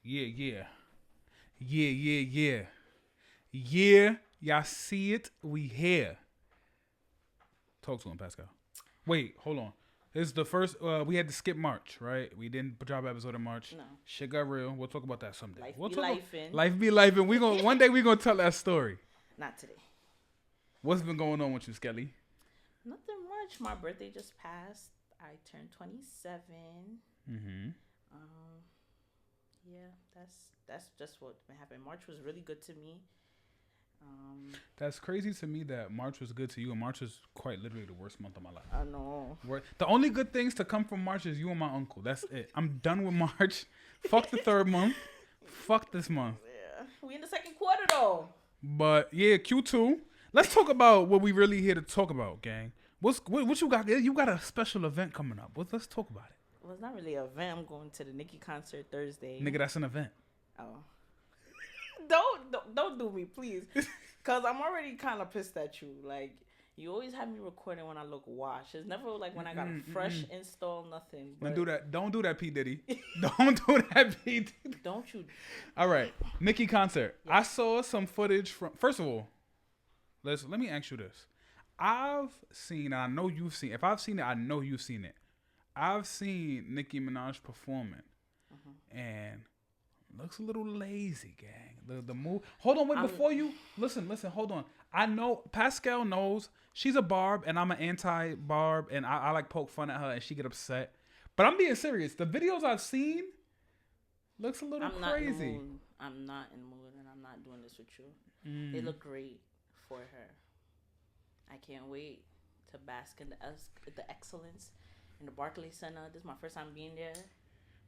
Yeah, yeah. Yeah, yeah, yeah. Yeah, y'all see it. We here. Talk to him, Pascal. Wait, hold on. This is the first. We had to skip March, right? We didn't drop an episode in March. No. Shit got real. We'll talk about that someday. Life We'll be talk lifing. life be life, and we gonna one day we gonna tell that story. Not today. What's been going on with you, Skelly? Nothing much. My birthday just passed. I turned 27. Mm-hmm. Yeah, that's just what happened. March was really good to me. That's crazy to me that March was good to you, and March was quite literally the worst month of my life. I know. The only good things to come from March is you and my uncle. That's it. I'm done with March. Fuck the third month. Fuck this month. Yeah, we in the second quarter though. But yeah, Q2. Let's talk about what we really here to talk about, gang. What you got? You got a special event coming up. Let's talk about it. Well, it's not really an event. I'm going to the Nicki concert Thursday. Nigga, that's an event. Oh. Don't do me, please. Cause I'm already kind of pissed at you. Like, you always have me recording when I look washed. It's never like when I got a fresh install, nothing. Don't do that. Don't do that, P.Diddy. Don't do that, P.Diddy. Don't you? All right, Nicki concert. Yeah. I saw some footage from. First of all, let me ask you this. I've seen, and I know you've seen. If I've seen it, I know you've seen it. I've seen Nicki Minaj performing, and looks a little lazy, gang. The move. Hold on, wait. Before you listen. Hold on. I know Pascal knows she's a Barb, and I'm an anti-Barb, and I like poke fun at her, and she get upset. But I'm being serious. The videos I've seen looks a little crazy. I'm not in the mood, and I'm not doing this with you. They look great for her. I can't wait to bask in the excellence in the Barclays Center. This is my first time being there.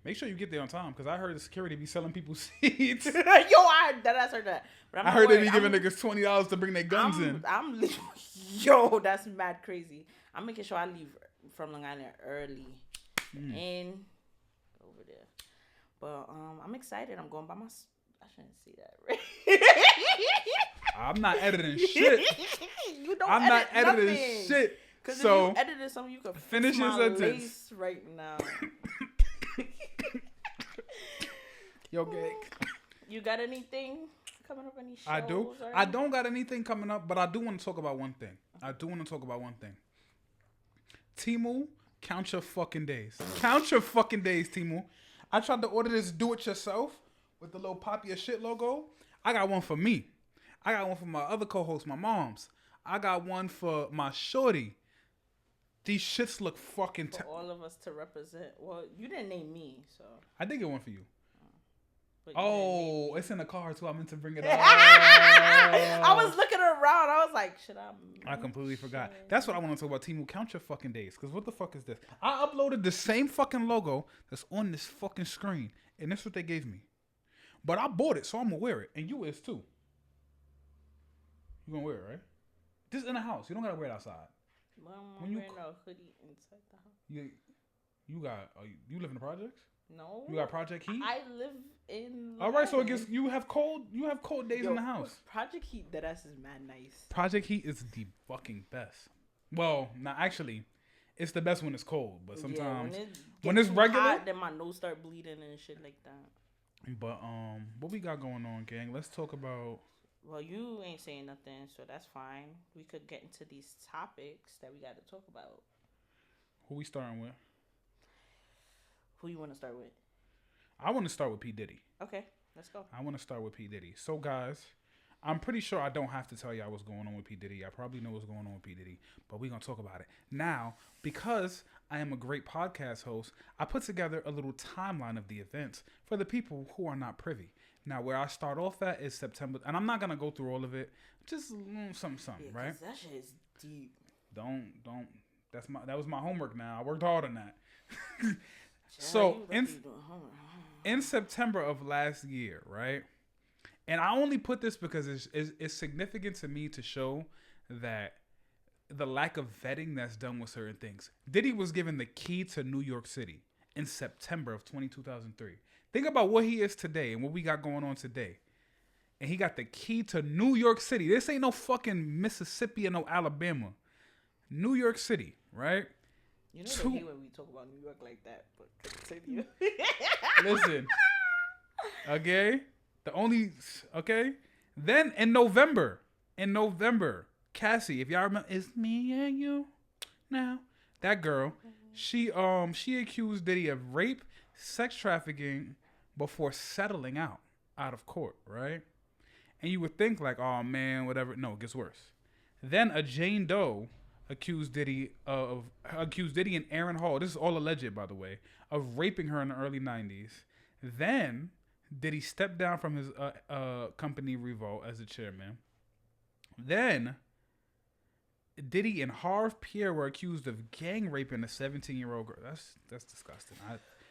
Make sure you get there on time, because I heard the security be selling people seats. Yo, I heard that. But I heard they be giving niggas $20 to bring their guns in. Yo, that's mad crazy. I'm making sure I leave from Long Island early and over there. But I'm excited. I'm going by my. I shouldn't see that, right? I'm not editing shit. You don't. I'm not editing shit. So if you edited something, you could finish your sentence right now. Yo, gang. You got anything coming up? Any shows? I do. I don't got anything coming up, but I do want to talk about one thing. Temu, count your fucking days. Count your fucking days, Temu. I tried to order this do-it-yourself with the little pop your shit logo. I got one for me. I got one for my other co-host, my mom's. I got one for my shorty. These shits look fucking... For all of us to represent. Well, you didn't name me, so... I did get one for you. Oh, it's in the car too. I meant to bring it up. I was looking around. I was like, should I completely forgot. That's what I want to talk about. Temu, count your fucking days. Because what the fuck is this? I uploaded the same fucking logo that's on this fucking screen. And that's what they gave me. But I bought it, so I'm going to wear it. And you is too. You going to wear it, right? This is in the house. You don't got to wear it outside. Well, I'm wearing a hoodie inside the house. You live in the projects? No. You got Project Heat? I live in... All right, so I guess you have cold days in the house. Project Heat, that ass is mad nice. Project Heat is the fucking best. Well, not actually. It's the best when it's cold, but sometimes when it's regular, hot, then my nose start bleeding and shit like that. But what we got going on, gang? Let's talk about... Well, you ain't saying nothing, so that's fine. We could get into these topics that we got to talk about. Who we starting with? Who you want to start with? I want to start with P.Diddy. Okay, let's go. I want to start with P.Diddy. So, guys, I'm pretty sure I don't have to tell y'all what's going on with P.Diddy. I probably know what's going on with P.Diddy, but we're going to talk about it. Now, because I am a great podcast host, I put together a little timeline of the events for the people who are not privy. Now, where I start off at is September, and I'm not going to go through all of it. Just something, yeah, right? That shit is deep. Don't. That was my homework now. I worked hard on that. So, in September of last year, right? And I only put this because it's significant to me to show that the lack of vetting that's done with certain things. Diddy was given the key to New York City in September of 2003. Think about what he is today and what we got going on today. And he got the key to New York City. This ain't no fucking Mississippi or no Alabama. New York City, right? You know they hate when we talk about New York like that, but continue. Listen. Okay, the only okay. Then in November, Cassie, if y'all remember, it's me and you now. That girl, she accused Diddy of rape, sex trafficking before settling out of court, right? And you would think like, oh man, whatever. No, it gets worse. Then a Jane Doe accused Diddy and Aaron Hall. This is all alleged, by the way, of raping her in the early '90s. Then Diddy stepped down from his company Revolt as the chairman. Then Diddy and Harv Pierre were accused of gang raping a 17-year-old girl. That's disgusting.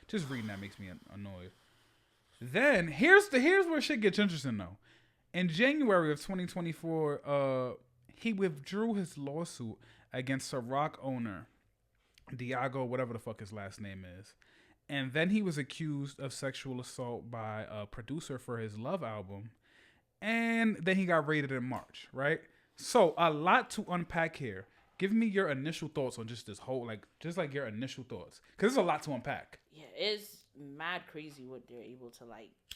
Just reading that makes me annoyed. Then here's where shit gets interesting though. In January of 2024, he withdrew his lawsuit against Ciroc owner Diago, whatever the fuck his last name is. And then he was accused of sexual assault by a producer for his Love album. And then he got raided in March, right? So a lot to unpack here. Give me your initial thoughts on just this whole, just your initial thoughts. Because there's a lot to unpack. Yeah, it's mad crazy what they're able to,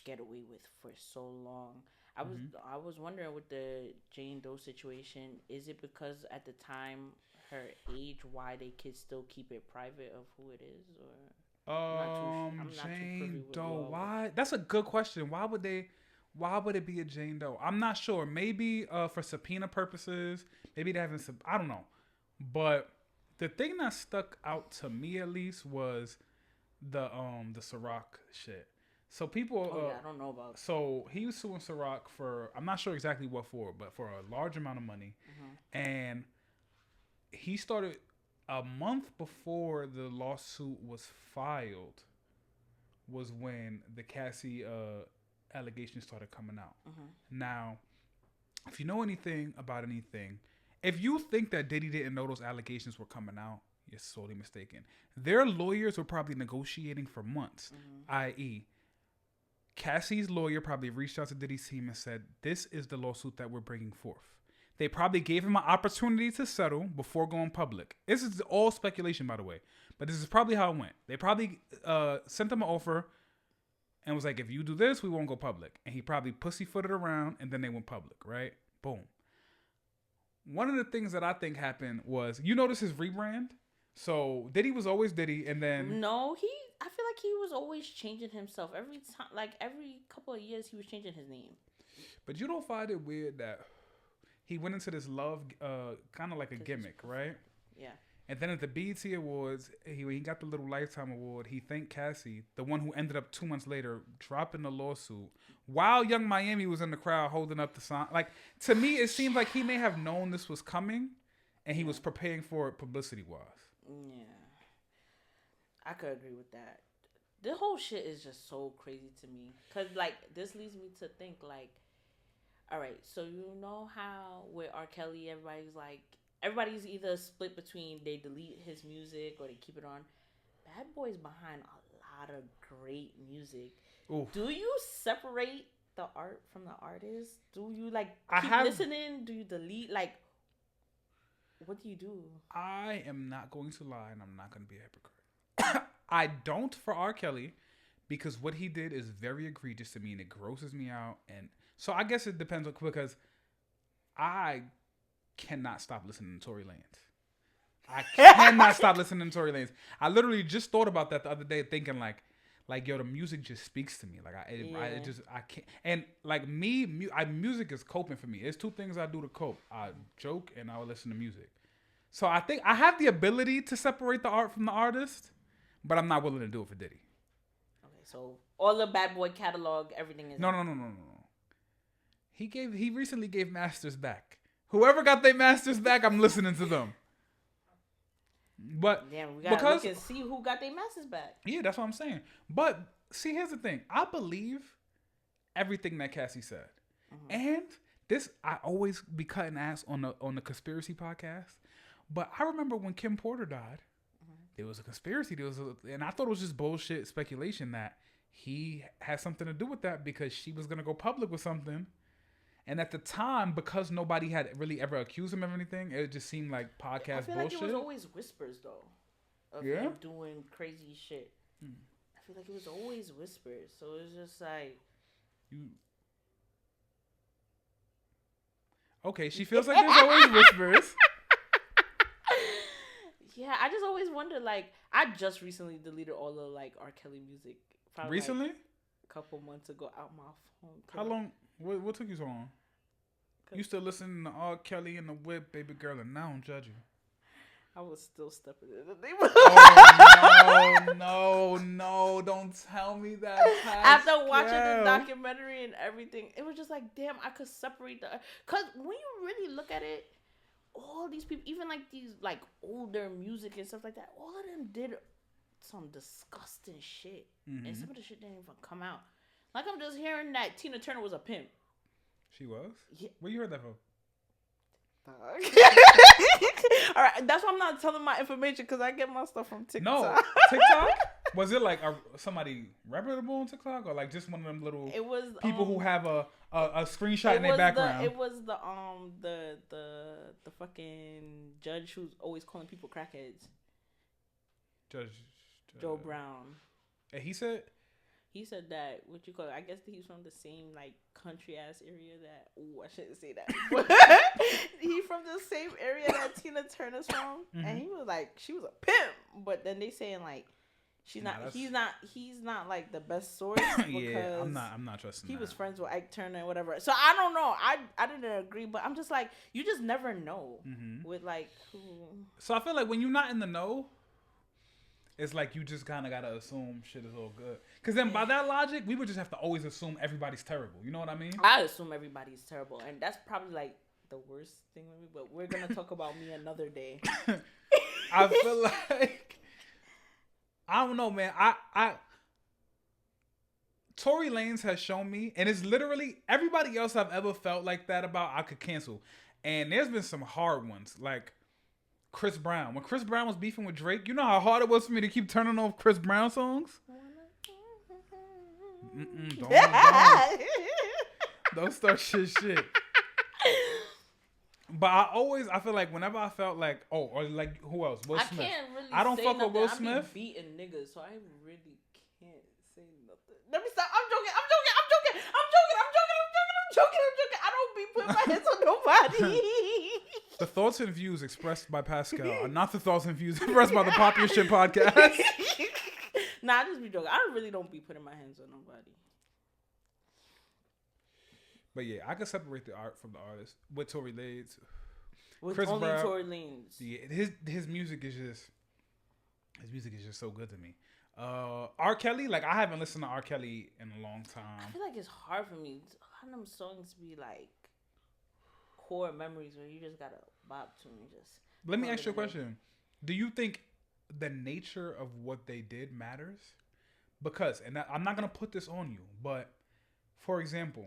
get away with for so long. I was wondering with the Jane Doe situation, is it because at the time her age, why they could still keep it private of who it is, or I'm not Jane Doe. Why? That's a good question. Why would it be a Jane Doe? I'm not sure. Maybe for subpoena purposes. Maybe they haven't. I don't know. But the thing that stuck out to me at least was the Ciroc shit. So people. I don't know about. So he was suing Ciroc for, I'm not sure exactly what for, but for a large amount of money, and he started a month before the lawsuit was filed. Was when the Cassie allegations started coming out. Now, if you know anything about anything, if you think that Diddy didn't know those allegations were coming out, you're sorely mistaken. Their lawyers were probably negotiating for months, i.e., Cassie's lawyer probably reached out to Diddy's team and said, this is the lawsuit that we're bringing forth. They probably gave him an opportunity to settle before going public. This is all speculation, by the way. But this is probably how it went. They probably sent him an offer and was like, if you do this, we won't go public. And he probably pussyfooted around and then they went public, right? Boom. One of the things that I think happened was, you notice his rebrand? So Diddy was always Diddy, and then... No, I feel like he was always changing himself. Every time, every couple of years, he was changing his name. But you don't find it weird that he went into this love, kind of like a gimmick, right? Yeah. And then at the BET Awards, he got the little Lifetime Award. He thanked Cassie, the one who ended up 2 months later dropping the lawsuit, while Young Miami was in the crowd holding up the sign. To me, it seemed like he may have known this was coming, and he was preparing for it publicity-wise. Yeah. I could agree with that. The whole shit is just so crazy to me. Because, this leads me to think, all right, so you know how with R. Kelly, everybody's either split between they delete his music or they keep it on. Bad Boy's behind a lot of great music. Oof. Do you separate the art from the artist? Do you, listening? Do you delete? What do you do? I am not going to lie, and I'm not going to be a hypocrite. I don't for R. Kelly, because what he did is very egregious to me, and it grosses me out. And so I guess it depends, because I cannot stop listening to Tory Lanez. I cannot stop listening to Tory Lanez. I literally just thought about that the other day, thinking yo, the music just speaks to me. I can't. And music is coping for me. There's 2 things I do to cope. I joke and I will listen to music. So I think I have the ability to separate the art from the artist, but I'm not willing to do it for Diddy. Okay, so all the Bad Boy catalog, everything is... No. He recently gave masters back. Whoever got their masters back, I'm listening to them. But damn, we gotta look and see who got their masters back. Yeah, that's what I'm saying. But see, here's the thing. I believe everything that Cassie said. And this, I always be cutting ass on the conspiracy podcast. But I remember when Kim Porter died, there was a conspiracy. And I thought it was just bullshit speculation that he had something to do with that because she was gonna go public with something. And at the time, because nobody had really ever accused him of anything, it just seemed like podcast bullshit. I feel like it was always whispers, though, of him doing crazy shit. I feel like it was always whispers. So it was just You. Okay, she feels like there's always whispers. Yeah, I just always wonder. Like, I just recently deleted all the like R. Kelly music. Probably, Recently? like, a couple months ago out my phone. How long? What took you so long? You still listening to R. Kelly and the Whip, baby girl, and I don't judge you. I was still stepping in the name. Oh no! Don't tell me that. After watching the documentary and everything, it was just like, damn, I could separate cause when you really look at it, all these people, even like these like older music and stuff like that, all of them did some disgusting shit, and some of the shit didn't even come out. Like I'm just hearing that Tina Turner was a pimp. She was? Yeah. Where you heard that from? All right, that's why I'm not telling my information because I get my stuff from TikTok. No, TikTok? Was it like somebody reputable on TikTok or like just one of them little people who have a screenshot in their background? It was the fucking judge who's always calling people crackheads. Judge Joe Brown. And he said that I guess he's from the same like country ass area that I shouldn't say that. But he from the same area that Tina Turner's from. And he was like, she was a pimp. But then they saying like he's not like the best source because yeah, I'm not trusting he that. was friends with Ike Turner and whatever. So I don't know. I didn't agree, but I'm just like, you just never know with like who. So I feel like when you're not in the know, it's like you just kind of got to assume shit is all good. Because then by that logic, we would just have to always assume everybody's terrible. You know what I mean? I assume everybody's terrible. And that's probably like the worst thing with me. But we're going to talk about me another day. I feel like... I don't know, man. Tory Lanez has shown me, and it's literally everybody else I've ever felt like that about, I could cancel. And there's been some hard ones. Like... Chris Brown. When Chris Brown was beefing with Drake, you know how hard it was for me to keep turning off Chris Brown songs? Don't start shit. But I feel like whenever I felt like, or like who else? Will Smith. I don't fuck with Will Smith. I be beating niggas, so I really can't say nothing. Let me stop. I'm joking. I don't be putting my hands on nobody. The thoughts and views expressed by Paskel are not the thoughts and views expressed by the Pop Your Shit podcast. Nah, I just be joking. I really don't be putting my hands on nobody. But yeah, I can separate the art from the artist with Tory Lanez. With Chris only Brown, Tory Lanez. Yeah, his music is just so good to me. R. Kelly, like I haven't listened to R. Kelly in a long time. I feel like it's hard for me. A lot of them songs be like core memories where you just gotta bop to and just. Let me ask you a question. Do you think the nature of what they did matters? Because, and I'm not gonna put this on you, but for example,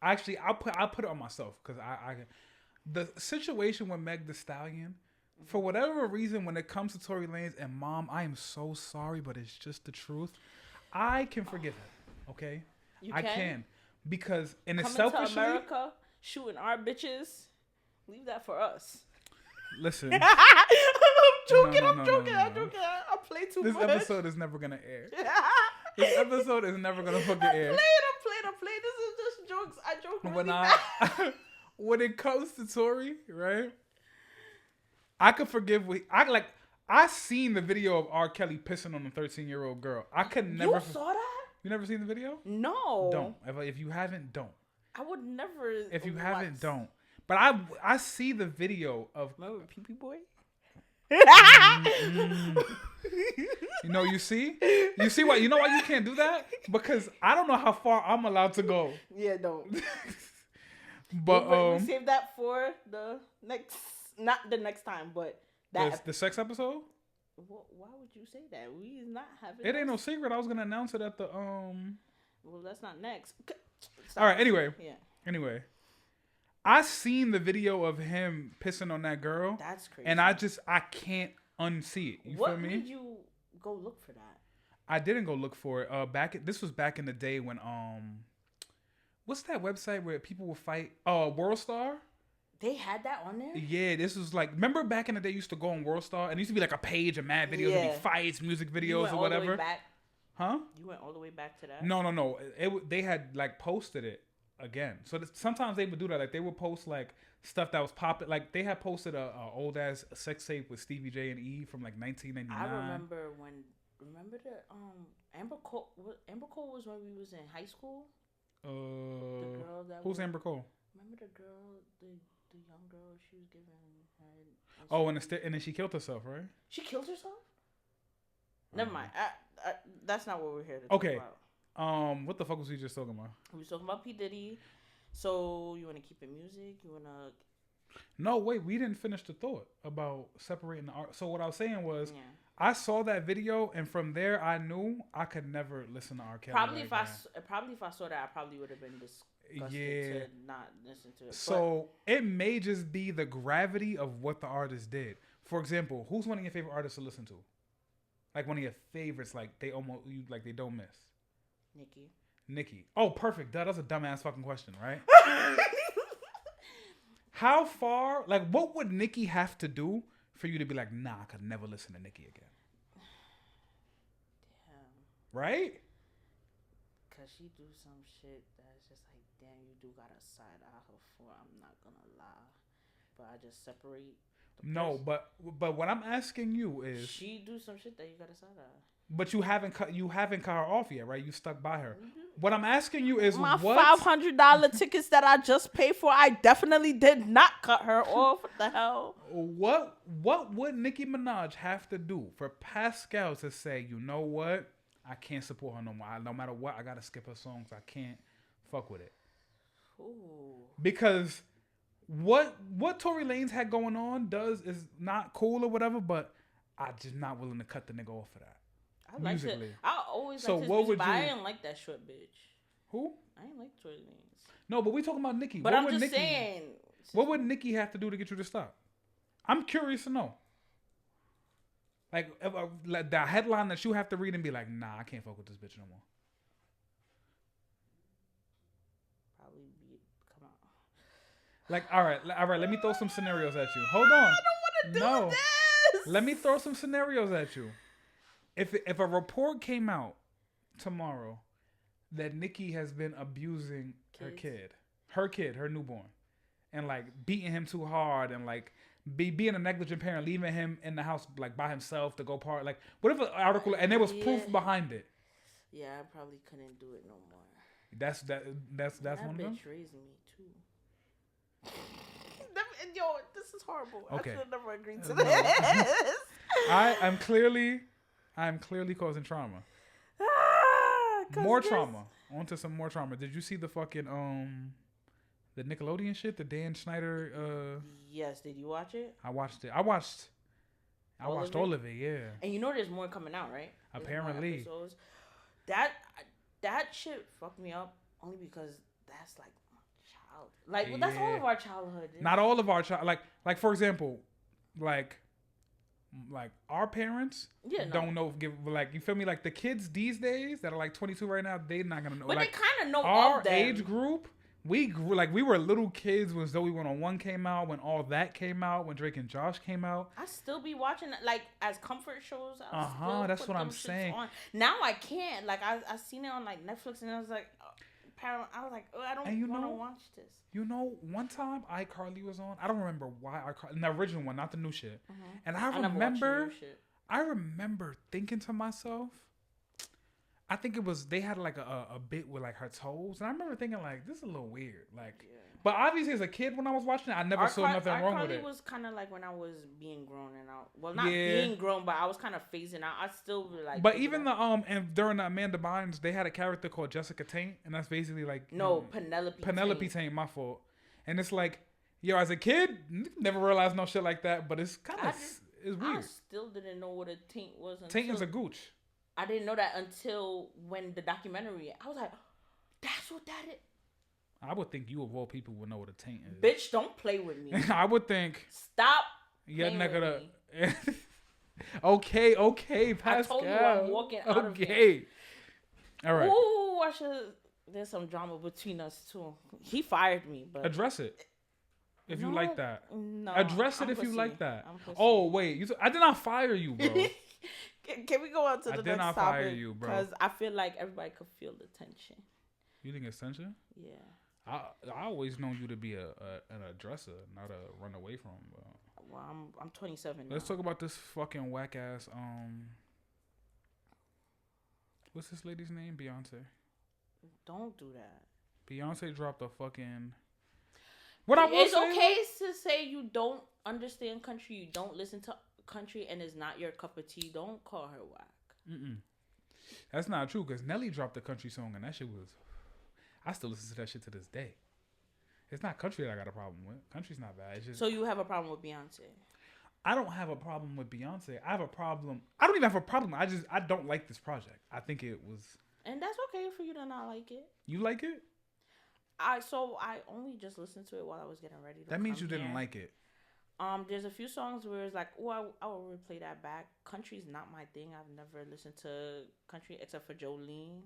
actually I'll put it on myself because I the situation with Meg Thee Stallion, for whatever reason, when it comes to Tory Lanez and Mom, I am so sorry, but it's just the truth. I can forgive it. Okay, I can because in a selfishly, to America, shooting our bitches, leave that for us. Listen, I'm joking. I play too much. This episode is never gonna air. This episode is never gonna fucking air. I'm playing. This is just jokes. I joke really bad. When it comes to Tory, right? I could forgive. I seen the video of R. Kelly pissing on a 13-year-old girl. I could never. You saw that? You never seen the video? No. Don't. If you haven't, don't. I would never. If you haven't, don't. But I see the video of. Remember Pee Pee Boy? You see why? You know why you can't do that? Because I don't know how far I'm allowed to go. Yeah, don't. But we save that for the next, not the next time, but the sex episode. Well, why would you say that? We is not having. It ain't no secret. I was gonna announce it at the Well, that's not next. All right. Anyway. Yeah. Anyway, I seen the video of him pissing on that girl. That's crazy. And I can't unsee it. You feel me? What made you go look for that? I didn't go look for it. This was back in the day when what's that website where people will fight? World Star. They had that on there? Yeah, this was like, remember back in the day you used to go on World Star and it used to be like a page of mad videos, of fights, music videos or whatever. All the way back? Huh? You went all the way back to that? No. They had like posted it again. So sometimes they would do that. Like they would post like stuff that was popping. Like they had posted a old ass sex tape with Stevie J and E from like 1999. I remember the Amber Cole. Amber Cole was when we was in high school. The girl that who's Amber Cole? Remember the girl, the young girl she was giving her. Oh, and then she killed herself, right? She killed herself. Never mind. That's not what we're here to talk about. What the fuck was we just talking about? We was talking about P.Diddy. So you want to keep it music? You want to? No, wait. We didn't finish the thought about separating the art. So what I was saying was, I saw that video, and from there, I knew I could never listen to R. Kelly. Probably if I saw that, I probably would have been disgusted to not listen to it. So it may just be the gravity of what the artist did. For example, who's one of your favorite artists to listen to? Like one of your favorites, like they don't miss. Nicki. Oh, perfect. That's a dumbass fucking question, right? How far? Like, what would Nicki have to do for you to be like, nah, I could never listen to Nicki again? Damn. Right? Cause she do some shit that's just like, damn, you do got a side eye her for. I'm not gonna lie, but I just separate. No, but what I'm asking you is, she do some shit that you got a side eye. But you haven't cut her off yet, right? You stuck by her. Mm-hmm. What I'm asking you is, my $500 tickets that I just paid for, I definitely did not cut her off. What the hell? What would Nicki Minaj have to do for Paskel to say, you know what? I can't support her no more. No matter what, I gotta skip her songs. I can't fuck with it. Ooh. Because what Tory Lanez had going on is not cool or whatever, but I'm just not willing to cut the nigga off for that. I like it. I always like his music, but I didn't like that short bitch. Who? I didn't like Tory Lanez. No, but we talking about Nicki. But I'm just saying. What would Nicki have to do to get you to stop? I'm curious to know. Like the headline that you have to read and be like, nah, I can't fuck with this bitch no more. Probably come on. Like, all right. Let me throw some scenarios at you. Hold on. I don't want to do this. Let me throw some scenarios at you. If a report came out tomorrow that Nicki has been abusing her newborn, and like beating him too hard, and like being a negligent parent, leaving him in the house like by himself to go part, like whatever article, and there was proof behind it. Yeah, I probably couldn't do it no more. That's that one of them. Bitch raised me too. Yo, this is horrible. Okay. I should have never agreed to this. I'm clearly causing trauma. More trauma. On to some more trauma. Did you see the fucking the Nickelodeon shit? The Dan Schneider. Yes. Did you watch it? I watched it. I watched all of it. Yeah. And you know, there's more coming out, right? Apparently. That shit fucked me up only because that's like my child. Like that's all of our childhood. Not all of our child. Like for example, like our parents don't know. You feel me? Like the kids these days that are like 22 right now, they're not gonna know. But like, they kind of know our of them. Age group. We grew like we were little kids when Zoe 101 came out, when all that came out, when Drake and Josh came out. I still be watching like as comfort shows. That's what I'm saying. On. Now I can't. Like I seen it on like Netflix and I was like, I was like, oh, I don't want to watch this. You know, one time iCarly was on. I don't remember why iCarly, the original one, not the new shit. Mm-hmm. And I remember thinking to myself, I think it was, they had like a bit with like her toes. And I remember thinking like, this is a little weird. Like, but obviously as a kid when I was watching it, I never saw nothing wrong with it. iCarly was kind of like when I was being grown and out. Well, not being grown, but I was kind of phasing out. I still like. But even and during the Amanda Bynes, they had a character called Jessica Taint. And that's basically like. Penelope Taint, my fault. And it's like, yo, as a kid, never realized no shit like that. But it's kind of, it's weird. I still didn't know what a taint was. Taint is a gooch. I didn't know that until when the documentary. I was like, that's what that is. I would think you of all people would know what a taint is. Bitch, don't play with me. I would think. Stop. Yeah, nigga. Okay, Paskel. I told you I'm walking out of here. Okay. All right. Ooh, I should. There's some drama between us too. He fired me, but address it. If you like that. No. Address it if you like that. Oh wait, I did not fire you, bro. Can we go on to the next topic? Fire you, bro. Because I feel like everybody could feel the tension. You think it's tension? Yeah. I always known you to be an addresser, not a run away from. Well, I'm 27 now. Let's talk about this fucking whack ass. What's this lady's name? Beyonce. Don't do that. Beyonce dropped a fucking. It's okay to say you don't understand country, you don't listen to country, and it's not your cup of tea. Don't call her whack. That's not true, because Nelly dropped a country song, and that shit was. I still listen to that shit to this day. It's not country that I got a problem with. Country's not bad. It's just. So you have a problem with Beyonce? I don't have a problem with Beyonce. I have a problem. I don't even have a problem. I don't like this project. I think it was. And that's okay for you to not like it. You like it? I only just listened to it while I was getting ready. That means you didn't like it. There's a few songs where it's like, oh, I will replay that back. Country's not my thing. I've never listened to country except for Jolene.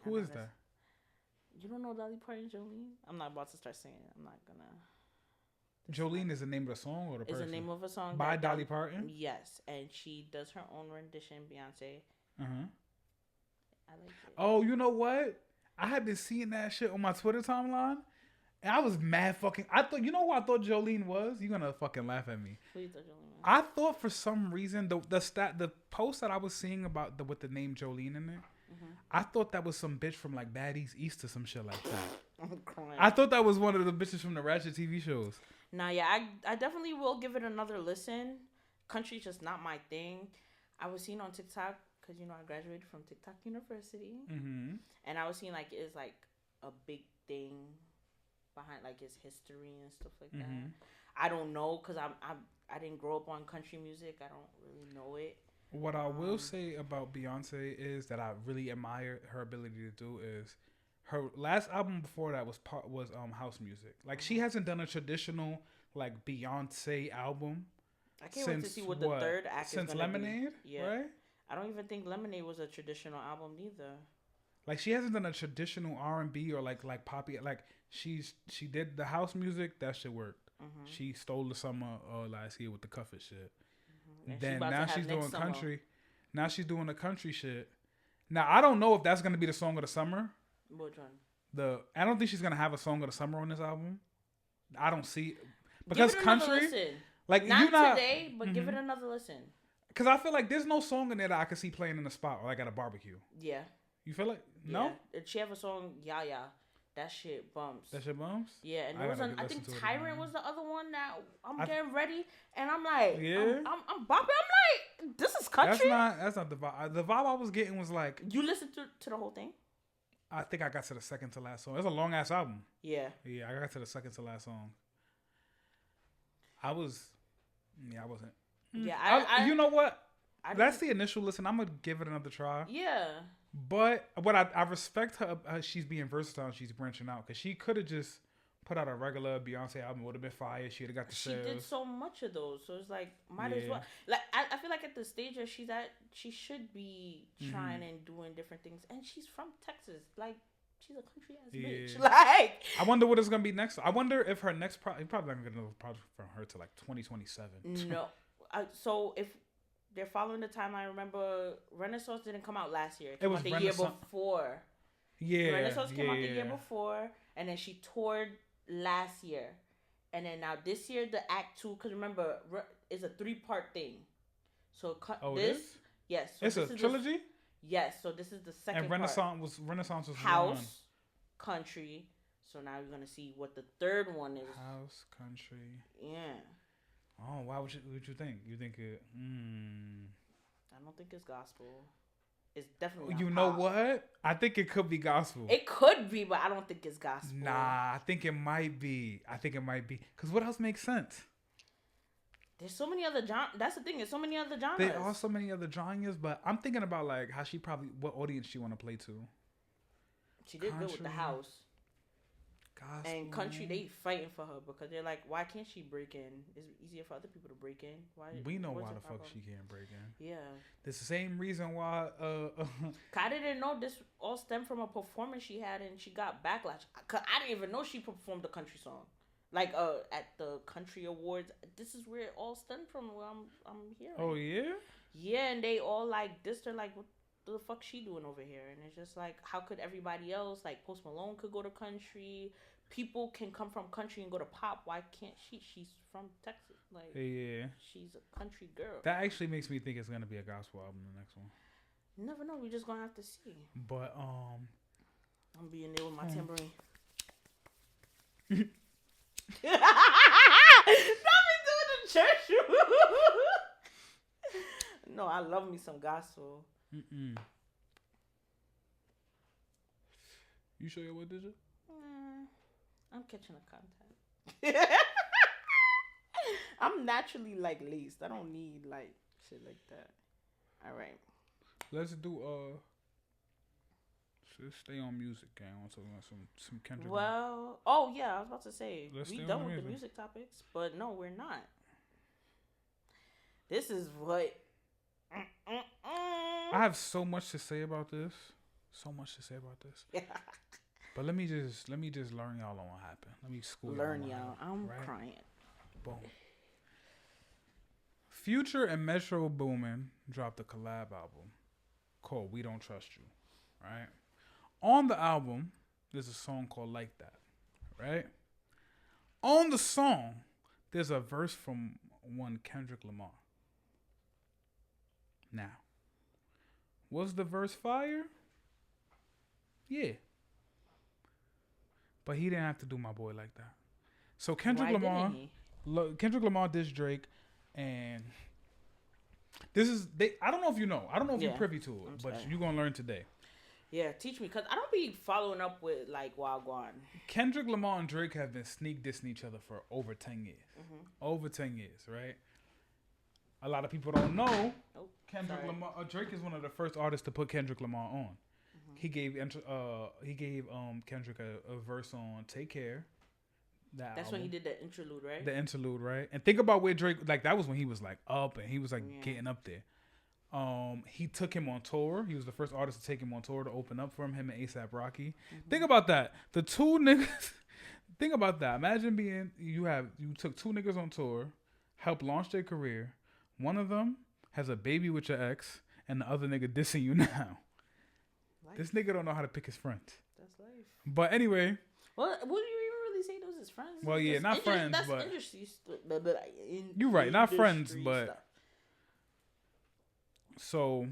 Who is that? You don't know Dolly Parton and Jolene? I'm not about to start saying it. I'm not gonna. Jolene is the name of the song or the person? It's the name of a song by Dolly Parton. Yes, and she does her own rendition. Beyonce. I like it. Oh, you know what? I had been seeing that shit on my Twitter timeline, and I was mad fucking. I thought, you know who I thought Jolene was? You're gonna fucking laugh at me. Who you thought Jolene was? I thought for some reason the post that I was seeing about with the name Jolene in it, I thought that was some bitch from like Baddies East or some shit like that. I'm crying. I thought that was one of the bitches from the Ratchet TV shows. Nah, yeah, I definitely will give it another listen. Country's just not my thing. I was seeing on TikTok, because, you know, I graduated from TikTok University. And I was seeing, like, it's, like, a big thing behind, like, his history and stuff like that. I don't know, because I didn't grow up on country music. I don't really know it. What I will say about Beyonce is that I really admire her ability to do is her last album before that was house music. Like, she hasn't done a traditional, like, Beyonce album. I can't wait to see what the third act is going to be. Since Lemonade, right? I don't even think Lemonade was a traditional album either. Like, she hasn't done a traditional R&B or like poppy. Like, she did the house music. That shit worked. She stole the summer last year with the Cuff It shit. Then now she's doing country. Now she's doing the country shit. Now I don't know if that's gonna be the song of the summer. Which one? I don't think she's gonna have a song of the summer on this album. I don't see because country. Like not today, but give it another listen. Because I feel like there's no song in there that I could see playing in the spot or like at a barbecue. Yeah. You feel like no? Yeah. She have a song, Yeah. That shit bumps. That shit bumps? Yeah, and there was I think Tyrant was the other one that I'm getting ready, and I'm like, I'm bopping. I'm like, this is country. That's not the vibe. The vibe I was getting was like, you listened to the whole thing? I think I got to the second to last song. It's a long ass album. Yeah. Yeah, I got to the second to last song. I wasn't. Yeah, you know what? That's the initial listen. I'm gonna give it another try. Yeah. But what I respect her, she's being versatile and she's branching out, because she could have just put out a regular Beyonce album. Would have been fire. She'd have got the sales. She did so much of those, so it's like might as well. Like I feel like at the stage that she's at, she should be trying and doing different things. And she's from Texas, like she's a country ass bitch. Like I wonder what it's gonna be next. I wonder if her next probably not gonna get another project from her to like 2027. No, so if they're following the timeline, remember Renaissance didn't come out last year. It came out the year before. Yeah, Renaissance came out the year before, and then she toured last year, and then now this year the Act 2. Because remember, it's a 3-part thing. So this, yes, so it's a trilogy. Yes, so this is the second. And Renaissance was house, one. Country. So now you're gonna see what the third one is. House, country. Yeah. Oh, why would you think? You think it? I don't think it's gospel. It's definitely not You know pop. What? I think it could be gospel. It could be, but I don't think it's gospel. Nah, I think it might be. Because what else makes sense? There's so many other genres. That's the thing. There's so many other genres. There are so many other genres, but I'm thinking about like how she probably what audience she want to play to. She did good with the house. Gospel. And country, they fighting for her because they're like, why can't she break in? It's easier for other people to break in. Why? We know why the fuck she can't break in. Yeah. It's the same reason why. I didn't know this all stemmed from a performance she had and she got backlash. Cause I didn't even know she performed a country song, like at the country awards. This is where it all stemmed from. Where I'm hearing. Oh yeah. Yeah, and they all like this. They're like, what the fuck she doing over here? And it's just like, how could everybody else, like Post Malone could go to country, people can come from country and go to pop. Why can't she? She's from Texas. Like, yeah, she's a country girl. that actually makes me think it's gonna be a gospel album. The next one. You never know. We just gonna have to see. But I'm being there with my tambourine. Not me doing the church. No, I love me some gospel. You sure what did you? I'm catching the content. I'm naturally like laced. I don't need like shit like that. All right. Let's do let's stay on music, gang. I want to talk about some Kendrick. Well, oh yeah, I was about to say Let's we stay done on with the music topics, but no, we're not. This is what. I have so much to say about this. So much to say about this. But let me just learn y'all on what happened. Let me school y'all. I'm crying. Boom. Future and Metro Boomin dropped a collab album called "We Don't Trust You," right? On the album, there's a song called "Like That," right? On the song, there's a verse from one Kendrick Lamar. Now, was the verse fire? Yeah. But he didn't have to do my boy like that. So Kendrick Lamar dissed Drake, and this is I don't know if you know. I don't know if you're privy to it, but you're gonna learn today. Yeah, teach me, cause I don't be following up with like Wagwan. Kendrick Lamar and Drake have been sneak dissing each other for over 10 years. Over 10 years, right? A lot of people don't know. Kendrick Lamar. Drake is one of the first artists to put Kendrick Lamar on. He gave Kendrick a verse on "Take Care." That's album. When he did the interlude, right? The interlude, right? And think about where Drake, like that was when he was like up and he was like getting up there. He took him on tour. He was the first artist to take him on tour to open up for him and A$AP Rocky. Think about that. The two niggas. Think about that. Imagine you took two niggas on tour, helped launch their career. One of them has a baby with your ex, and the other nigga dissing you now. Life. This nigga don't know how to pick his friends. That's life. But anyway. Well, would you even really say those as friends? Well, yeah, not friends, that's but industry you're right, not friends, but stuff. So.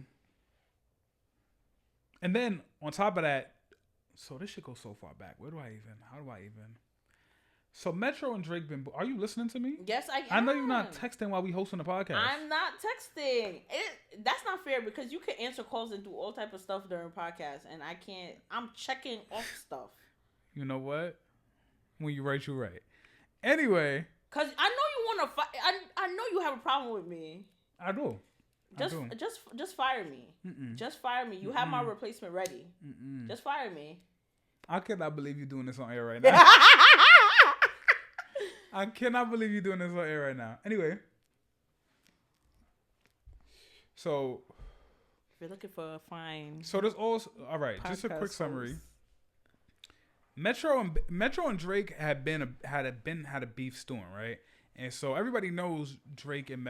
And then on top of that, so this shit goes so far back. How do I even? So Metro and Drake been. Are you listening to me? Yes, I am. I know you're not texting while we hosting the podcast. I'm not texting. That's not fair because you can answer calls and do all type of stuff during podcasts, and I can't. I'm checking off stuff. You know what? When you right, you right. Anyway. Cause I know you want to fight. I know you have a problem with me. I do. Just fire me. Just fire me. You have my replacement ready. Just fire me. I cannot believe you're doing this on air right now. I cannot believe you're doing this on air right now. Anyway. So. If you're looking for a fine. So there's all right. Just a quick summary. Metro and Drake had a beef stewing, right? And so everybody knows Drake and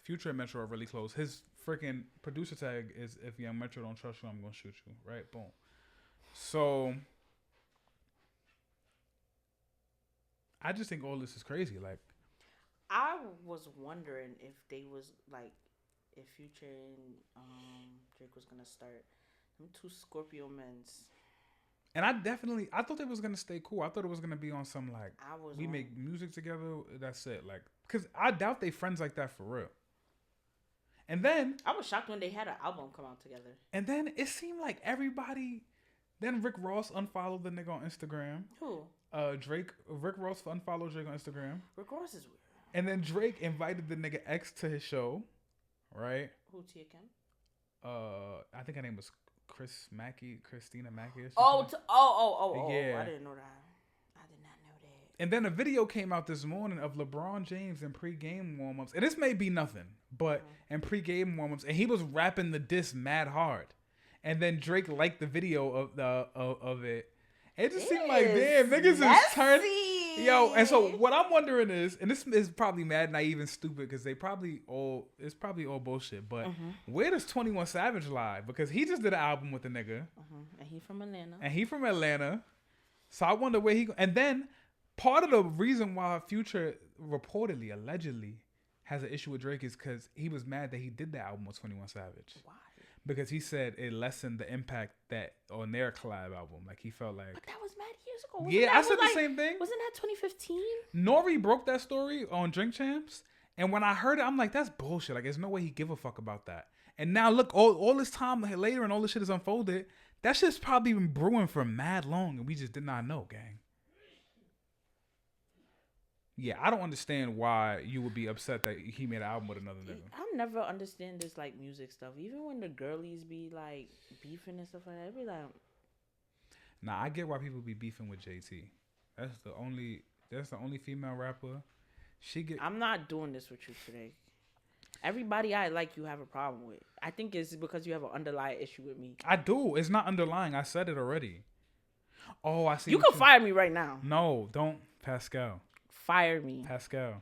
Future and Metro are really close. His freaking producer tag is "If Young Metro don't trust you, I'm gonna shoot you." Right? Boom. So I just think all this is crazy. Like, I was wondering if they was like, if Future and Drake was gonna start them two Scorpio men's. And I thought they was gonna stay cool. I thought it was gonna be on some like we make music together. That's it. Like, cause I doubt they friends like that for real. And then I was shocked when they had an album come out together. And then it seemed like everybody. Then Rick Ross unfollowed the nigga on Instagram. Who? Rick Ross unfollowed Drake on Instagram. Rick Ross is weird. And then Drake invited the nigga X to his show, right? Who, Tia Kim? I think her name was Christina Mackey. Yeah. I didn't know that. I did not know that. And then a video came out this morning of LeBron James in pre-game warm-ups. And this may be nothing, but in pre-game warm-ups. And he was rapping the diss mad hard. And then Drake liked the video of it. It just seemed like, damn, niggas is turning. Yo, and so what I'm wondering is, and this is probably mad naive and stupid because it's probably all bullshit. But where does 21 Savage lie? Because he just did an album with the nigga, and he from Atlanta. So I wonder where he. And then part of the reason why Future reportedly, allegedly, has an issue with Drake is because he was mad that he did that album with 21 Savage. Why? Because he said it lessened the impact that on their collab album. Like he felt like. But that was mad years ago. I said the same thing. Wasn't that 2015? Nori broke that story on Drink Champs, and when I heard it, I'm like, that's bullshit. Like, there's no way he give a fuck about that. And now look, all this time later, and all this shit is unfolded. That shit's probably been brewing for mad long, and we just did not know, gang. Yeah, I don't understand why you would be upset that he made an album with another nigga. I never understand this like music stuff. Even when the girlies be like beefing and stuff like that, it be like. Nah, I get why people be beefing with JT. That's the only female rapper. I'm not doing this with you today. Everybody I like you have a problem with. I think it's because you have an underlying issue with me. I do. It's not underlying. I said it already. Oh, I see. You can fire me right now. No, don't, Paskel. Fire me. Paskel.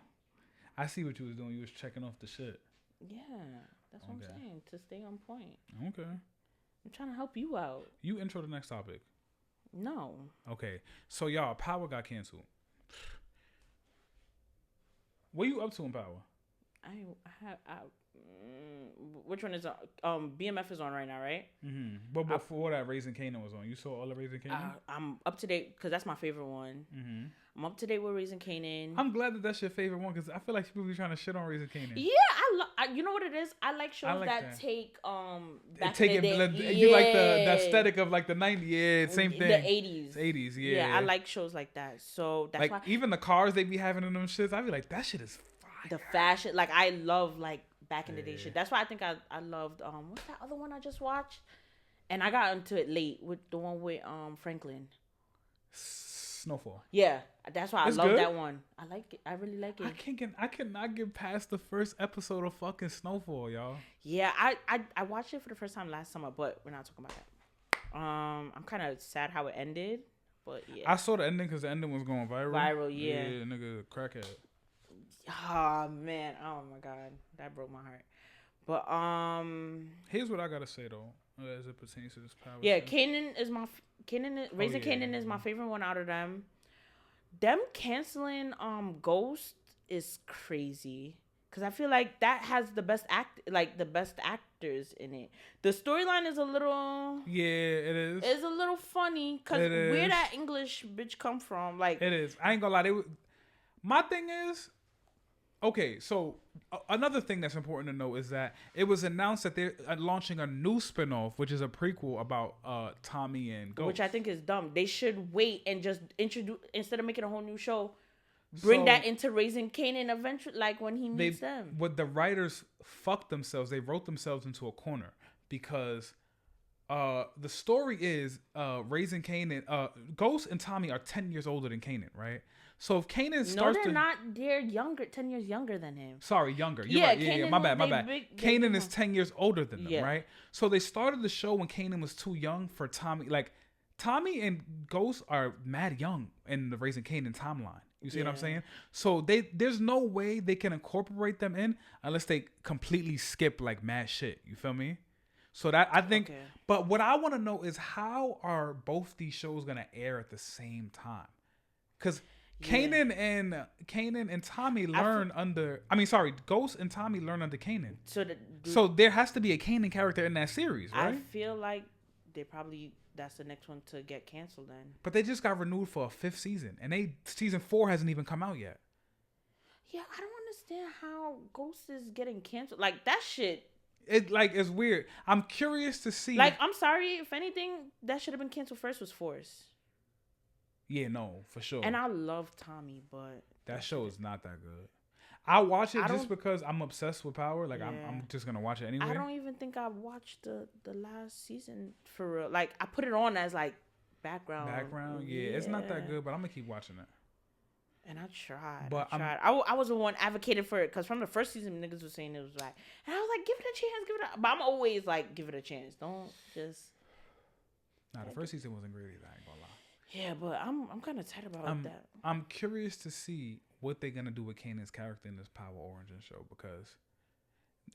I see what you was doing. You was checking off the shit. Yeah, that's what I'm saying. To stay on point. Okay. I'm trying to help you out. You intro the next topic. No. Okay. So y'all, Power got canceled. What you up to in Power? Which one is on? BMF is on right now, right? Mm-hmm. But before that, Raising Kanan was on. You saw all of Raising Kanan? I'm up to date because that's my favorite one. Mm-hmm. I'm up to date with Raising Kanan. I'm glad that that's your favorite one because I feel like people be trying to shit on Raising Kanan. Yeah, you know what it is? I like shows that take back in the day. You like the aesthetic of like the 90s, yeah, same thing. The 80s. 80s, yeah. Yeah, I like shows like that. So that's like why even the cars they be having in them shits, I be like, that shit is fire. The fashion, like I love like back in the day shit. That's why I think I loved what's that other one I just watched? And I got into it late with the one with Franklin. Snowfall. Yeah, that's why I love that one. I like it. I really like it. I cannot get past the first episode of fucking Snowfall, y'all. Yeah, I watched it for the first time last summer, but we're not talking about that. I'm kind of sad how it ended, but yeah. I saw the ending because the ending was going viral. Yeah. Yeah, nigga, crackhead. Oh man, oh my god, that broke my heart. But here's what I gotta say though, as it pertains to this Power. Yeah, Raising Kanan is my favorite one out of them. Them canceling Ghost is crazy because I feel like that has the best actors in it. The storyline is a little it is. It's a little funny because where that English bitch come from? Like it is. I ain't gonna lie. My thing is. Okay, so another thing that's important to know is that it was announced that they're launching a new spinoff, which is a prequel about Tommy and Ghost. Which I think is dumb. They should wait and just introduce, instead of making a whole new show, bring that into Raising Kanan eventually, like when he meets them. What the writers fucked themselves, they wrote themselves into a corner because the story is Raising Kanan, Ghost and Tommy are 10 years older than Kanan, right? So if Kanan starts not. They're younger, 10 years younger than him. Sorry, younger. You're right. Yeah, my bad. Kanan is 10 years older than them, right? So they started the show when Kanan was too young for Tommy. Like, Tommy and Ghost are mad young in the Raising Kanan timeline. You see what I'm saying? So there's no way they can incorporate them in unless they completely skip, like, mad shit. You feel me? So that, I think... Okay. But what I want to know is how are both these shows going to air at the same time? Because... Kanan and Tommy learn Ghost and Tommy learn under Kanan. So there has to be a Kanan character in that series, right? I feel like that's the next one to get canceled then. But they just got renewed for a 5th season, and season 4 hasn't even come out yet. Yeah, I don't understand how Ghost is getting canceled. Like that shit. It's weird. I'm curious to see. Like, I'm sorry, if anything, that should have been canceled first was Force. Yeah, no, for sure. And I love Tommy, but that show is not that good. I watch it just because I'm obsessed with Power. Like, I'm just gonna watch it anyway. I don't even think I watched the last season for real. Like, I put it on as like background. Yeah, it's not that good, but I'm gonna keep watching it. And I tried. I was the one advocated for it because from the first season, niggas was saying it was like, and I was like, give it a chance, But I'm always like, give it a chance. Don't just. Nah, the first season wasn't great either. I ain't gonna lie. Yeah, but I'm kind of tired about that. I'm curious to see what they're gonna do with Kanan's character in this Power Origin show, because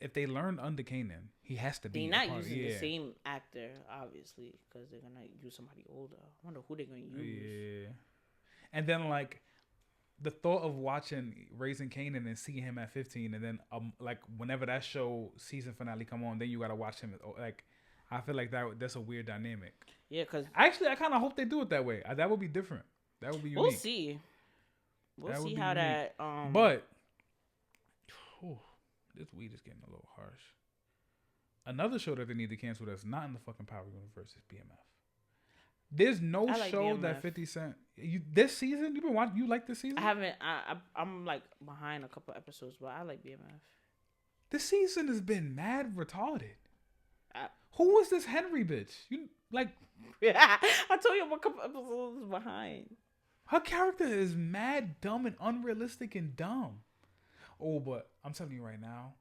if they learned under Kanan, he has to be. They're not using the same actor, obviously, because they're gonna use somebody older. I wonder who they're gonna use. Yeah, and then like the thought of watching Raising Kanan and seeing him at 15, and then like whenever that show season finale come on, then you gotta watch him. Like, I feel like that's a weird dynamic. Yeah, because actually I kind of hope they do it that way. That would be different. That would be unique. We'll see. We'll see how unique. That. But this weed is getting a little harsh. Another show that they need to cancel that's not in the fucking Power universe is BMF. There's no show BMF. That 50 Cent. This season you've been watching. You like this season? I haven't. I'm like behind a couple episodes, but I like BMF. This season has been mad retarded. Who was this Henry bitch? You like? I told you I'm a couple episodes behind. Her character is mad dumb and unrealistic and dumb. Oh, but I'm telling you right now,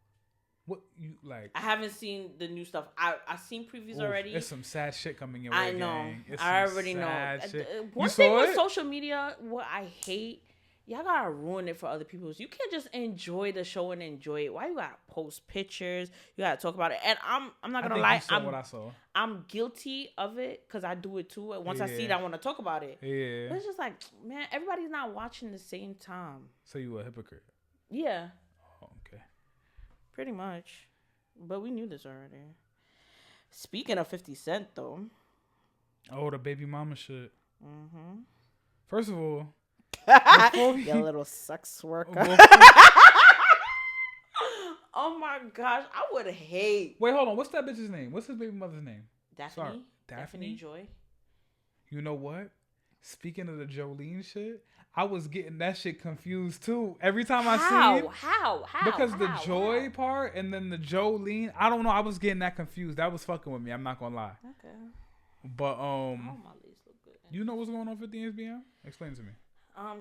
what you like? I haven't seen the new stuff. I've seen previews already. There's some sad shit coming your way. I know. I already know. Shit. One thing with social media, what I hate, y'all gotta ruin it for other people. You can't just enjoy the show and enjoy it. Why you gotta post pictures? You gotta talk about it. And I'm not gonna lie. I saw. I'm guilty of it because I do it too. Once I see it, I want to talk about it. Yeah. But it's just like, man, everybody's not watching the same time. So you a hypocrite? Yeah. Oh, okay. Pretty much. But we knew this already. Speaking of 50 Cent, though. Oh, the baby mama shit. Mm-hmm. First of all, your little sex worker. Oh my gosh, I would hate. Wait, hold on. What's that bitch's name? What's his baby mother's name? Daphne. Sorry. Daphne Joy. You know what? Speaking of the Jolene shit, I was getting that shit confused too. Every time I see it. How? Because the Joy part and then the Jolene, I don't know. I was getting that confused. That was fucking with me. I'm not gonna lie. Okay. But you know what's going on with 50 SBM? Explain to me.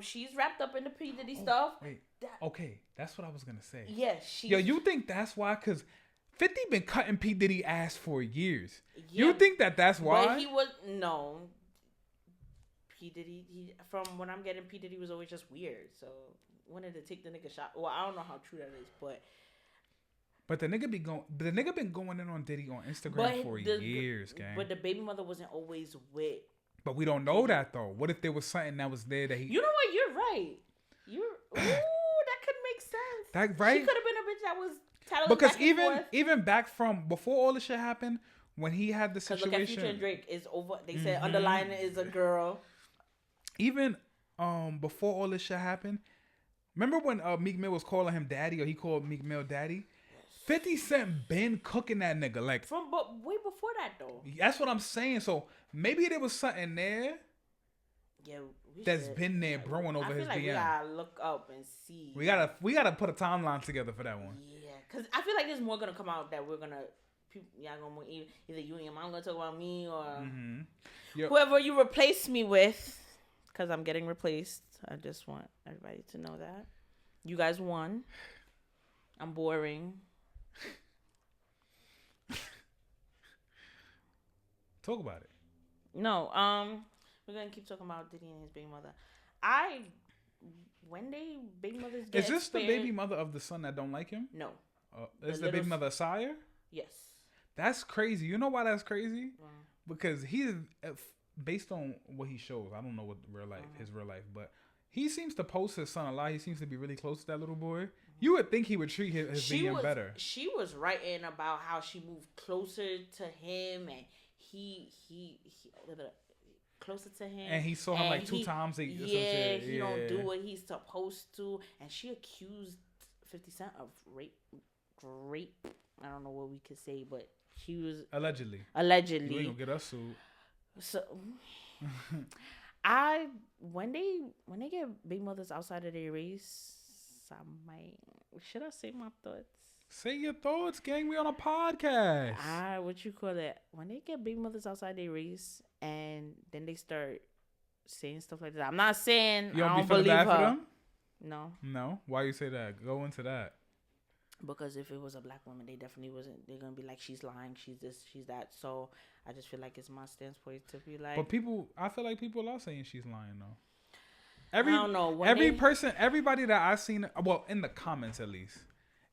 She's wrapped up in the P.diddy stuff. Wait. Okay, that's what I was gonna say. Yes, Yo, you think that's why? Cause 50 been cutting P.diddy ass for years. Yeah, you think that's why? But he was no. P.diddy, from when I'm getting, P.diddy was always just weird. So wanted to take the nigga shot. Well, I don't know how true that is, but the nigga been going in on Diddy on Instagram for years, gang. But the baby mother wasn't always with. But we don't know that though. What if there was something that was there that he? You know what? You're right. That could make sense. That right? She could have been a bitch that was telling because back even back from before all this shit happened, when he had the situation. Look at Future and Drake is over. They said underlying is a girl. Even before all this shit happened, remember when Meek Mill was calling him daddy, or he called Meek Mill daddy? 50 Cent been cooking that nigga like but way before that though. That's what I'm saying. So maybe there was something there. Yeah, that's been there brewing over his DM. We gotta look up and see. We gotta put a timeline together for that one. Yeah, because I feel like there's more gonna come out that we're gonna. Y'all gonna either you and your mom gonna talk about me or whoever you replace me with. Because I'm getting replaced. I just want everybody to know that. You guys won. I'm boring. Talk about it. No, we're gonna keep talking about Diddy and his baby mother. When they baby mothers get is this the baby mother of the son that don't like him? No. Is the baby mother Sire? Yes. That's crazy. You know why that's crazy? Because he's based on what he shows. I don't know what his real life, but he seems to post his son a lot. He seems to be really close to that little boy. You would think he would treat his BM better. She was writing about how she moved closer to him, and he closer to him, and he saw him like two times. He don't do what he's supposed to, and she accused 50 Cent of rape. I don't know what we could say, but she was allegedly. You ain't gonna get us sued. So, when they get big mothers outside of their race, should I say my thoughts? Say your thoughts, gang. We on a podcast. What you call it? When they get big mothers outside their race, and then they start saying stuff like that. I'm not saying I don't believe her. For them? No. Why you say that? Go into that. Because if it was a black woman, they definitely wasn't. They're gonna be like, she's lying, she's this, she's that. So I just feel like it's my standpoint to be like. But I feel like people are saying she's lying though. I don't know. Everybody that I seen, well, in the comments at least,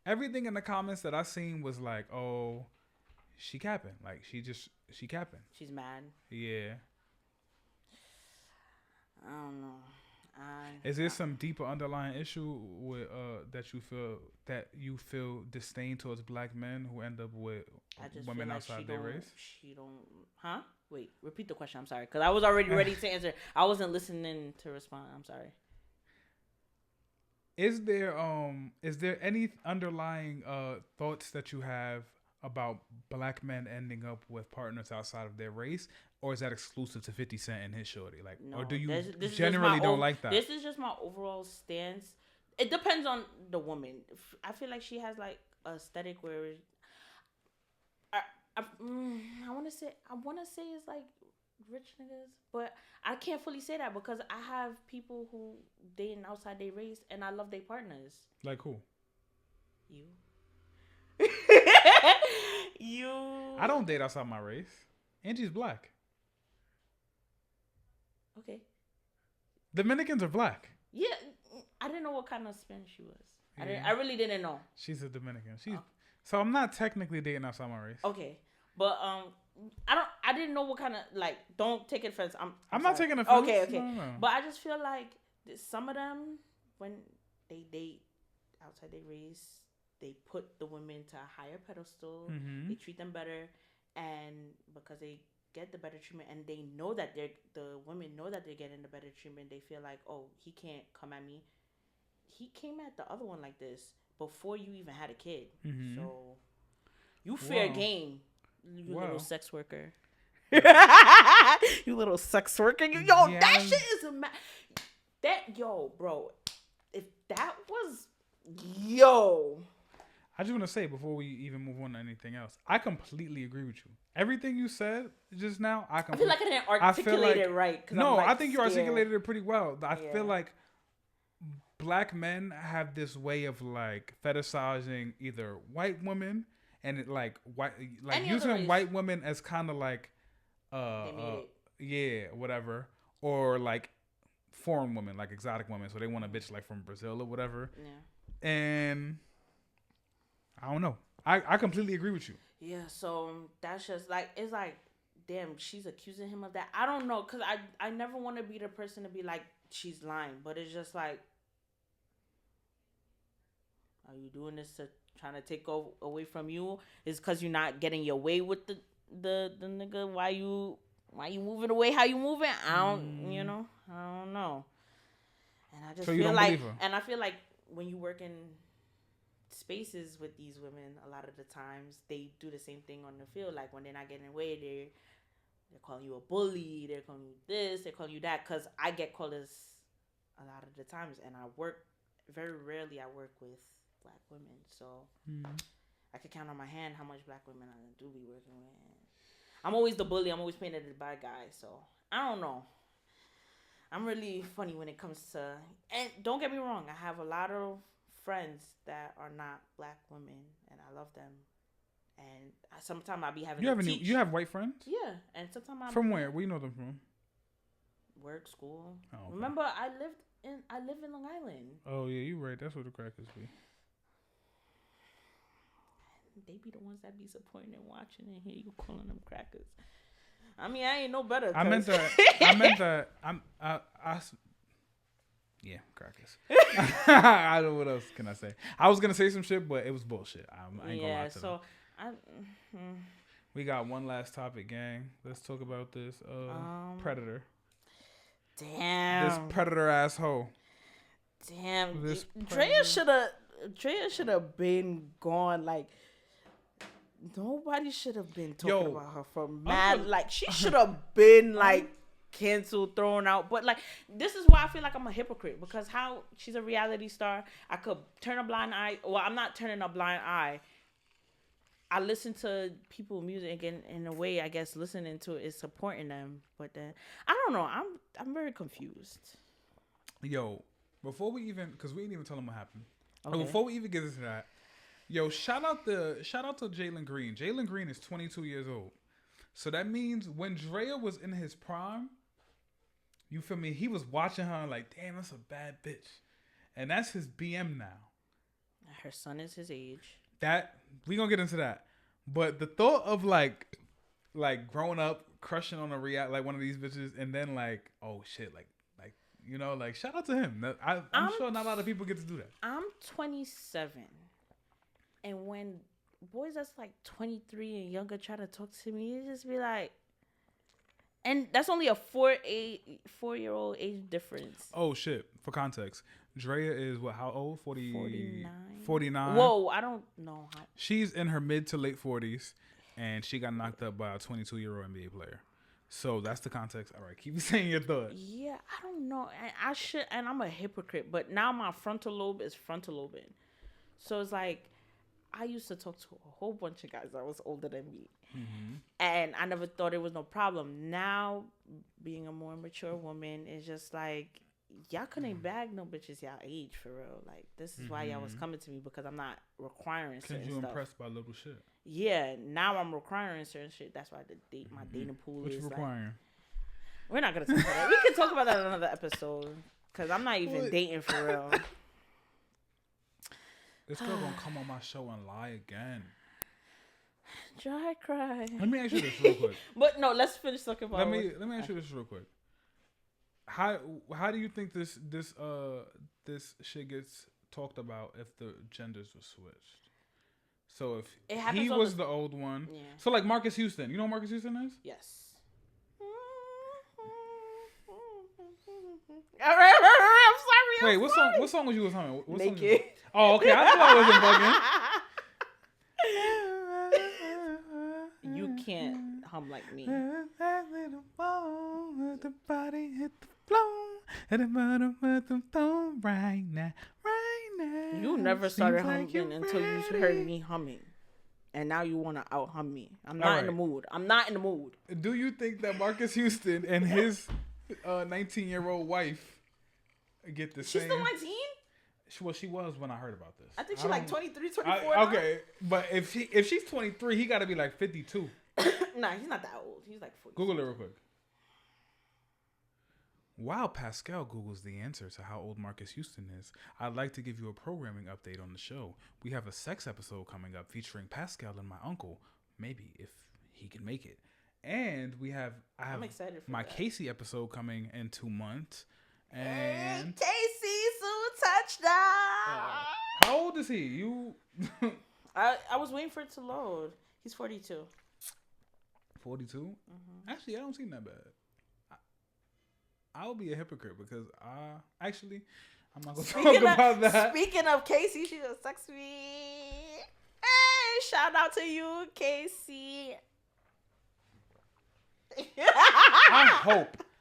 everything in the comments that I seen was like, oh, she capping. Like she capping. She's mad. Yeah. I don't know. Is there some deeper underlying issue with that you feel disdain towards black men who end up with women like outside their race? She don't. Huh? Wait. Repeat the question. I'm sorry, because I was already ready to answer. I wasn't listening to respond. I'm sorry. Is there any underlying thoughts that you have about black men ending up with partners outside of their race, or is that exclusive to 50 Cent and his shorty? Like, no, or do you generally don't like that? This is just my overall stance. It depends on the woman. I feel like she has like a aesthetic where I want to say it's like rich niggas, but I can't fully say that because I have people who dating outside their race and I love their partners. Like who? You. You. I don't date outside my race. Angie's black. Okay. Dominicans are black. Yeah, I didn't know what kind of Spanish she was. I really didn't know. She's a Dominican. So I'm not technically dating outside my race. Okay, but I didn't know what kind of like. Don't take offense. I'm not taking offense. Okay. No. But I just feel like some of them, when they date outside their race, they put the women to a higher pedestal. Mm-hmm. They treat them better, and because they get the better treatment, and they know that the women know that they're getting the better treatment, they feel like, oh, he can't come at me. He came at the other one like this before you even had a kid. Mm-hmm. So you fair game, you little sex worker. You little sex worker. That shit is bro. If that was I just want to say before we even move on to anything else, I completely agree with you. Everything you said just now, I feel like I didn't articulate it right. No, I think you articulated it pretty well. I feel like black men have this way of like fetishizing either white women and using white women as kind of like whatever, or like foreign women, like exotic women. So they want a bitch like from Brazil or whatever. Yeah. And I don't know. I completely agree with you. Yeah, so that's just like, it's like, damn, she's accusing him of that. I don't know, because I never want to be the person to be like, she's lying. But it's just like, are you doing this to trying to take away from you? Is because you're not getting your way with the nigga? Why you moving away how you moving? I don't know. And I just feel like when you work in spaces with these women, a lot of the times they do the same thing on the field. Like when they're not getting away, they're calling you a bully, they're calling you this, they're calling you that. Because I get called this a lot of the times, and very rarely I work with black women, so I can count on my hand how much black women I do be working with. I'm always the bully. I'm always painted as the bad guy. So I don't know. I'm really funny when it comes to, and don't get me wrong, I have a lot of friends that are not black women, and I love them. And sometimes I'll be having you have white friends? Yeah, and sometimes from where? Where you know them from? Work, school. Oh, okay. Remember, I live in Long Island. Oh yeah, you right. That's where the crackers be. They be the ones that be supporting and watching, and here you calling them crackers. I mean, I ain't no better. I meant that. Yeah, crackers. I don't know what else can I say. I was gonna say some shit, but it was bullshit. I ain't gonna lie to them. We got one last topic, gang. Let's talk about this Predator. Damn. This Predator asshole. Damn. Draya should have been gone. Like, nobody should have been talking about her for mad. Like, she should have been like canceled, thrown out. But like, this is why I feel like I'm a hypocrite, because how she's a reality star, I could turn a blind eye. Well, I'm not turning a blind eye. I listen to people's music, and in a way, I guess listening to it is supporting them. But then I don't know. I'm very confused. Yo, before we even, because we didn't even tell them what happened. Okay. Before we even get into that, yo, shout out to Jalen Green. Jalen Green is 22 years old. So that means when Draya was in his prime, you feel me? He was watching her like, damn, that's a bad bitch. And that's his BM now. Her son is his age. That we gonna get into that. But the thought of like growing up, crushing on like one of these bitches, and then like, oh shit, like you know, like shout out to him. I'm sure not a lot of people get to do that. I'm 27, and when boys that's like 23 and younger try to talk to me, it just be like, and that's only a 4-year-old age difference. Oh shit! For context, Draya is what? How old? 49. 49. Whoa, I don't know how. She's in her mid to late 40s, and she got knocked up by a 22-year-old NBA player. So that's the context. All right, keep saying your thought. Yeah, I don't know. I should, and I'm a hypocrite, but now my frontal lobe is frontal lobing. So it's like, I used to talk to a whole bunch of guys that was older than me. Mm-hmm. And I never thought it was no problem. Now, being a more mature woman is just like, y'all couldn't bag no bitches y'all age for real. Like, this is why y'all was coming to me, because I'm not requiring certain stuff. Because you impressed by little shit. Yeah, now I'm requiring certain shit. That's why my dating pool what is you requiring? Like, we're not going to talk about that. We can talk about that in another episode, because I'm not even dating for real. This girl gonna come on my show and lie again. Dry cry. Let me ask you this real quick. But no, let's finish talking about. Let me ask you this real quick. How do you think this shit gets talked about if the genders were switched? So if he was the old one, yeah. So like Marcus Houston, you know who Marcus Houston is? Yes. I'm sorry. Wait, what song was you was humming? What Naked. Oh, okay. I thought I wasn't bugging. You can't hum like me. The body hit the floor, and the bottom of the phone right now. You never started humming until you heard me humming. And now you want to out hum me. I'm not in the mood. Do you think that Marcus Houston and his 19-year-old wife get the same? She's still 19? Well, she was when I heard about this. I think she's like 23, 24. Okay, but if she's 23, he got to be like 52. Nah, he's not that old. He's like 40. Google it real quick. While Paskel Googles the answer to how old Marcus Houston is, I'd like to give you a programming update on the show. We have a sex episode coming up featuring Paskel and my uncle, maybe if he can make it. And I'm excited for my that. Casey episode coming in 2 months. And Casey soon touchdown. How old is he? You? I was waiting for it to load. He's 42. 42? Mm-hmm. Actually, I don't seem that bad. I'll be a hypocrite because I'm not gonna talk about that. Speaking of Casey, she just texted me. Hey, shout out to you, Casey.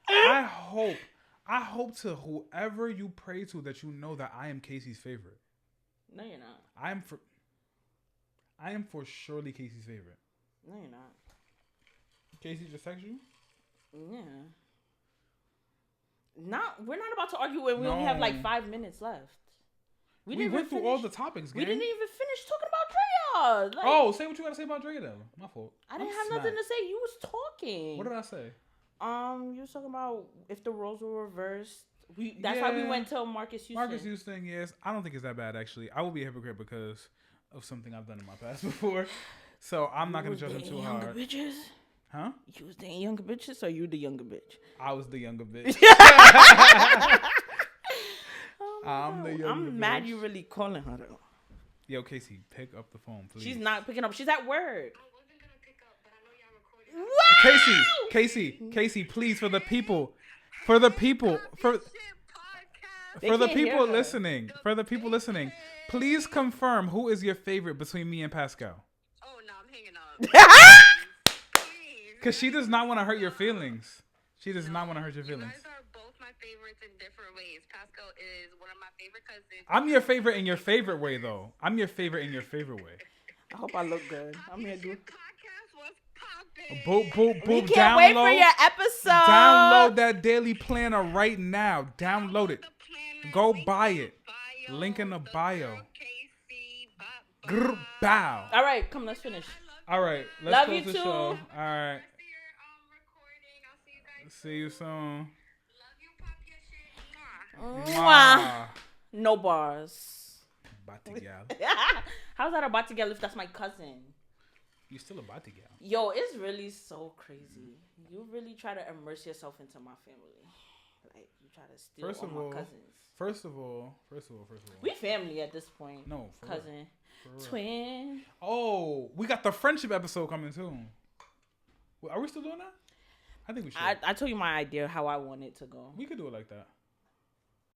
I hope to whoever you pray to that you know that I am Casey's favorite. No, you're not. I am for surely Casey's favorite. No, you're not. Casey just text you? Yeah. We're not about to argue when we only have like 5 minutes left. We went through all the topics, gang. We didn't even finish talking about Draya. Say what you gotta say about Draya though. My fault. I didn't have nothing to say. You was talking. What did I say? You was talking about if the roles were reversed. That's why we went to Marcus Houston. Marcus Houston, yes. I don't think it's that bad actually. I will be a hypocrite because of something I've done in my past before. So I'm not gonna judge him too hard. Bitches? Huh? You was dating younger bitches or you the younger bitch? I was the younger bitch. I'm mad you really calling her though. Yo, Casey, pick up the phone, please. She's not picking up. She's at work. I wasn't gonna pick up, but I know y'all recording. Wow! Casey, please, for the people listening, please confirm who is your favorite between me and Paskel. Oh no, I'm hanging up. Because she does not want to hurt your feelings. You guys are both my favorites in different ways. Paskel is one of my favorite cousins. I'm your favorite in your favorite way, though. I hope I look good. I'm here to do. Podcast was popping. Boop. We can't wait for your episode. Download that daily planner right now. Download it. Go buy it. Link in the bio. Bow. All right, come. Let's finish. All right, let's close the show. All right. See you soon. Love you, pop your shit. Mwah. Mwah. No bars. Bati gal. How's that a bati gal if that's my cousin? You still a bati gal. Yo, it's really so crazy. You really try to immerse yourself into my family. Like, you try to steal all my cousins. First of all. We family at this point. No, for cousin. real. Twin. Oh, we got the friendship episode coming soon. Are we still doing that? I think we should. I told you my idea how I want it to go. We could do it like that.